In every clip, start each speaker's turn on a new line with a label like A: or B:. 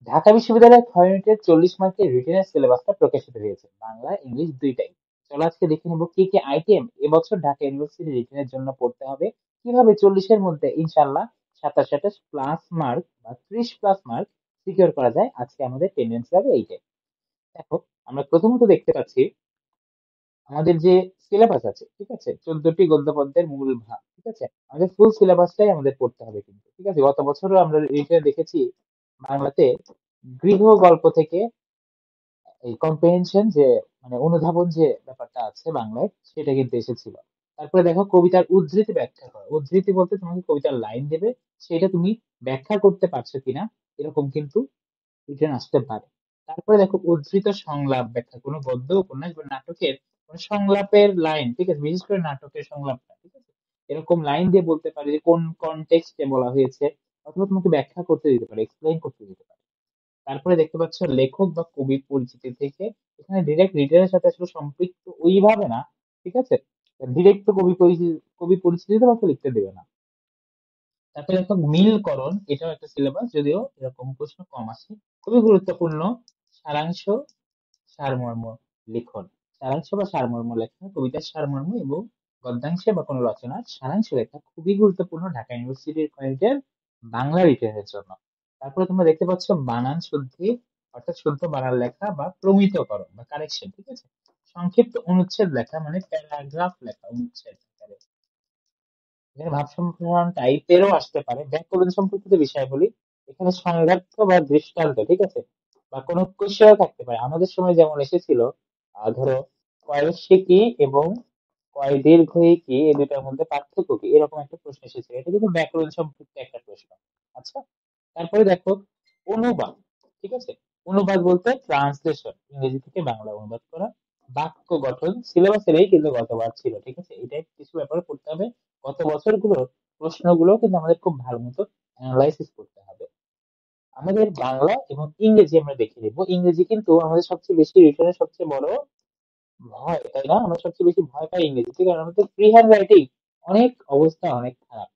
A: ঢাকা বিশ্ববিদ্যালয়ের ক্ষয় ইউনিটের 40 মার্কের রিটেনের সিলেবাসটা প্রকাশিত হয়েছে, বাংলা ইংলিশ দুইটাই। চলো আজকে দেখে নেবো কি কি আইটেম এবছর ঢাকা ইউনিভার্সিটি রিটেনের জন্য পড়তে হবে, কিভাবে 40-এর মধ্যে ইনশাল্লাহ 27-28+ মার্ক বা 30+ মার্ক সিকিউর করা যায়। আজকে আমাদের টেন্ডেন্সি হবে এইটাই। দেখো, আমরা প্রথমত দেখতে পাচ্ছি আমাদের যে সিলেবাস আছে, ঠিক আছে, 14টি গদ্য পদ্যের মূল ভাগ, ঠিক আছে, আমাদের ফুল সিলেবাসটাই আমাদের পড়তে হবে কিন্তু, ঠিক আছে। গত বছরও আমরা রিটেনে দেখেছি বাংলাতে গৃহ গল্প থেকে এই কম্প্রিহেনশন যে মানে অনুধাবন যে ব্যাপারটা আছে বাংলায়, সেটা কিন্তু এসেছিল। তারপরে দেখো, কবিতার উদ্ধৃতি ব্যাখ্যা করো। উদ্ধৃতি বলতে তোমাকে কবিতার লাইন দেবে, সেটা তুমি ব্যাখ্যা করতে পারছো কিনা, এরকম কিন্তু রিটেন আসতে পারে। তারপরে দেখো, উদ্ধৃত সংলাপ ব্যাখ্যা, কোনো গদ্য উপন্যাস বা নাটকের কোনো সংলাপের লাইন, ঠিক আছে, বিশেষ করে নাটকের সংলাপটা, ঠিক আছে, এরকম লাইন দিয়ে বলতে পারে যে কোন কনটেক্সটে বলা হয়েছে, অথবা তোমাকে ব্যাখ্যা করতে দিতে পারে, এক্সপ্লেইন করতে দিতে পারে। তারপরে দেখতে পাচ্ছ লেখক বা কবির পরিচিতি থেকে, এখানে ডিরেক্ট রিডারের সাথে আসলে সম্পৃক্ত ওইভাবে না, ঠিক আছে, ডিরেক্ট তো কবি পরিচিতি তোমাকে লিখতে দেবে না। তারপরে দেখো মিলকরণ, এটাও একটা সিলেবাস, যদিও এরকম প্রশ্ন কম আসে। খুবই গুরুত্বপূর্ণ সারাংশ, সারমর্ম লিখন। সারাংশ বা সারমর্ম লেখা, কবিতার সারমর্ম এবং গদ্যাংশে বা কোনো রচনার সারাংশ লেখা খুবই গুরুত্বপূর্ণ ঢাকা ইউনিভার্সিটির কলেজের বাংলা রিটেনের জন্য। তারপরে তোমরা দেখতে পাচ্ছ বানান শুদ্ধি, অর্থাৎ শুদ্ধ বানান লেখা বা প্রমিতকরণ বা কারেকশন, ঠিক আছে। সংক্ষিপ্ত অনুচ্ছেদ লেখা, মানে প্যারাগ্রাফ লেখা অনুচ্ছেদ আকারে। এখানে ভাব সম্প্রসারণ টাইপেরও আসতে পারে। ব্যাকরণ সম্পর্কিত বিষয় বলি, এখানে সংজ্ঞার্থ বা দৃষ্টান্ত, ঠিক আছে, বা কোনো কোশ্চেনও থাকতে পারে। আমাদের সময় যেমন এসেছিল, ধরো কয়েকশে কি এবং কয় দীর্ঘই কি, এই দুটার মধ্যে পার্থক্য কি, এরকম একটা প্রশ্ন এসেছিল। এটা কিন্তু ব্যাকরণ সম্পর্কিত একটা প্রশ্ন। আচ্ছা, তারপরে দেখো অনুবাদ, ঠিক আছে। অনুবাদ বলতে ট্রান্সলেশন, ইংরেজি থেকে বাংলা অনুবাদ করা। বাক্য গঠন সিলেবাসেরই কিন্তু গতবার ছিল, ঠিক আছে, এটাই কিছু ব্যাপারে পড়তে হবে। গত বছরগুলোর প্রশ্নগুলো কিন্তু আমাদের খুব ভালো মতো অ্যানালাইসিস করতে হবে। আমাদের বাংলা এবং ইংরেজি আমরা দেখে নিবো। ইংরেজি কিন্তু আমাদের সবচেয়ে বেশি রিটেনের সবচেয়ে বড় ভয়, তাই না? আমরা সবচেয়ে বেশি ভয় পাই ইংরেজিতে, কারণ আমাদের ফ্রি হ্যান্ড রাইটিং অনেক অবস্থা অনেক খারাপ।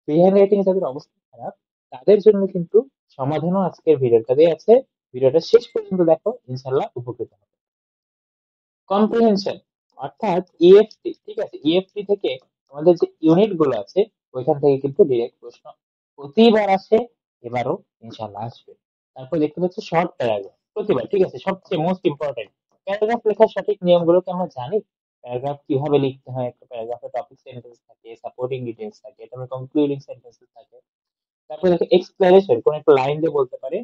A: ফ্রি হ্যান্ড রাইটিং যাদের অবস্থা খারাপ, তাদের জন্য কিন্তু সমাধানও আজকের ভিডিওটাতে আছে। ভিডিওটা শেষ পর্যন্ত দেখো, ইনশাল্লাহ উপকৃত হবে। কম্প্রিহেনশন, অর্থাৎ ইএফটি, ঠিক আছে, ইএফটি থেকে আমাদের যে ইউনিট গুলো আছে, ওইখান থেকে কিন্তু ডিরেক্ট প্রশ্ন প্রতিবার আসে, এবারও ইনশাল্লাহ আসবে। তারপর দেখতে পাচ্ছি শর্ট প্যারাগ্রাফ প্রতিবার, ঠিক আছে, সবচেয়ে মোস্ট ইম্পর্টেন্ট। প্যারাগ্রাফ লেখার সঠিক নিয়মগুলোকে আমরা জানি। প্যারাগ্রাফ কিভাবে লিখতে হয়, একটা প্যারাগ্রাফে টপিক সেন্টেন্স থাকে, সাপোর্টিং ডিটেলস থাকে, তারপরে কনক্লুডিং সেন্টেন্সেস থাকে। তারপরে দেখো এক্সপ্লেনেশন, কোন একটা লাইন দিয়ে বলতে পারে।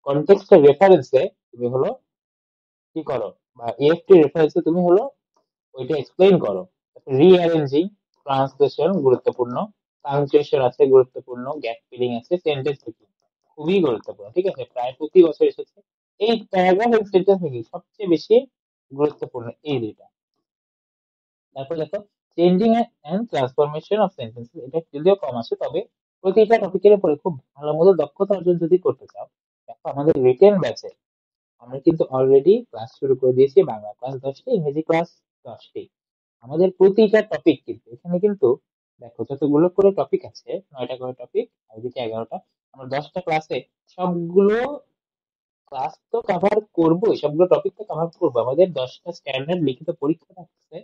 A: কনটেক্সটের রেফারেন্সে তুমি হলো কি করো, বা এএফটি রেফারেন্সে তুমি হলো ওইটা এক্সপ্লেইন করো। রিঅ্যারেঞ্জিং, ট্রান্সলেশন গুরুত্বপূর্ণ। পাংচুয়েশন আছে গুরুত্বপূর্ণ, গ্যাপ ফিলিং আছে, সেন্টেন্স মেকিং খুবই গুরুত্বপূর্ণ, ঠিক আছে, প্রায় প্রতি বছর এসেছে। এই প্যারাগ্রাফ এবং সেন্টেন্স মেকিং সবচেয়ে বেশি গুরুত্বপূর্ণ, এই দুইটা। তারপর দেখো changing and transformation of sentences, এটা যদিও কম আসে, তবে প্রতিটা টপিকের উপরে খুব ভালো মতো দক্ষতা অর্জন যদি করতে চাও, দেখো আমাদের রিটেন ব্যাচে আমরা কিন্তু অলরেডি ক্লাস শুরু করে দিয়েছি। বাংলা ক্লাস 10টি, ইংরেজি ক্লাস 10টি। আমাদের প্রতিটা টপিক কিন্তু এখানে কিন্তু দেখো যতগুলো করে টপিক আছে, 9টা করে টপিক আর এদিকে 11টা, আমরা 10টা ক্লাসে সবগুলো ক্লাস তো কভার করবোই, সবগুলো টপিক তো কভার করবো। আমাদের 10টা স্ট্যান্ডার্ড লিখিত পরীক্ষা থাকছে,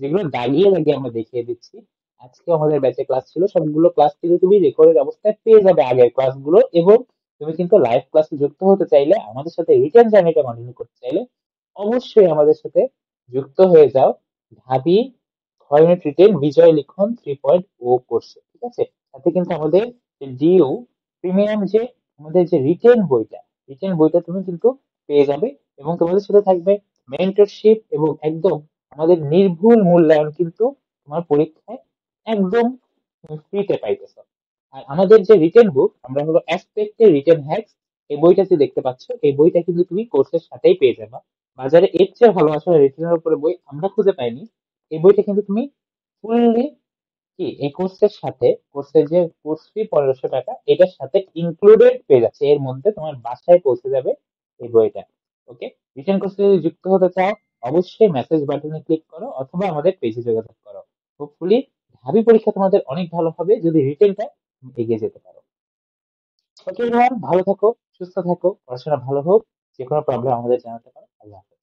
A: যেগুলো দাগিয়ে দাগিয়ে আমরা দেখিয়ে দিচ্ছি। আজকে আমাদের ব্যাচে ক্লাস ছিল, সবগুলো ক্লাস কিন্তু তুমি রেকর্ডের অবস্থায় পেয়ে যাবে আগের ক্লাসগুলো। এবং তুমি কিন্তু লাইভ ক্লাসে যুক্ত হতে চাইলে, আমাদের সাথে রিটেন জার্নিটা কন্টিনিউ করতে চাইলে, অবশ্যই আমাদের সাথে যুক্ত হয়ে যাও ঢাবি ক্ষয় রিটেন বিজয় লিখন 3.0 কোর্সে, ঠিক আছে। তাতে কিন্তু আমাদের ডিইউ প্রিমিয়াম যে আমাদের যে রিটেন বইটা তুমি কিন্তু পেয়ে যাবে। এবং তোমাদের সাথে থাকবে মেন্টরশিপ, এবং একদম আমাদের নির্ভুল মূল্যায়ন কিন্তু তোমার পরীক্ষায় একদম ফ্রিতে পাইতেছ। আর আমাদের যে রিটেন বুক, আমরা হলো অ্যাসপেক্টের রিটেন হ্যাক্স, এই বইটা যে দেখতে পাচ্ছ, এই বইটা কিন্তু তুমি কোর্সের সাথেই পেয়ে যাবে। বাজারে এর চেয়ে ভালো আসলে রিটেনের উপরে বই আমরা খুঁজে পাইনি। এই বইটা কিন্তু তুমি ফুললি কি এই কোর্সের সাথে, কোর্সের যে কোর্স ফি 1500 টাকা, এটার সাথে ইনক্লুডেড পেয়ে যাচ্ছে, এর মধ্যে তোমার বাসায় পৌঁছে যাবে এই বইটা। ওকে, রিটেন কোর্সে যদি যুক্ত হতে চাও, অবশ্যই মেসেজ বাটনে ক্লিক করো অথবা আমাদের পেজে যোগাযোগ করো। হোপফুলি ঢাবি পরীক্ষা তোমাদের অনেক ভালো হবে যদি রিটেনটা এগিয়ে যেতে পারো। ওকে, ভালো থাকো। সুস্থ থাকো, পড়াশোনা ভালো হোক। যে কোনো প্রবলেম আমাদের জানাতে পারো। আল্লাহ হাফেজ।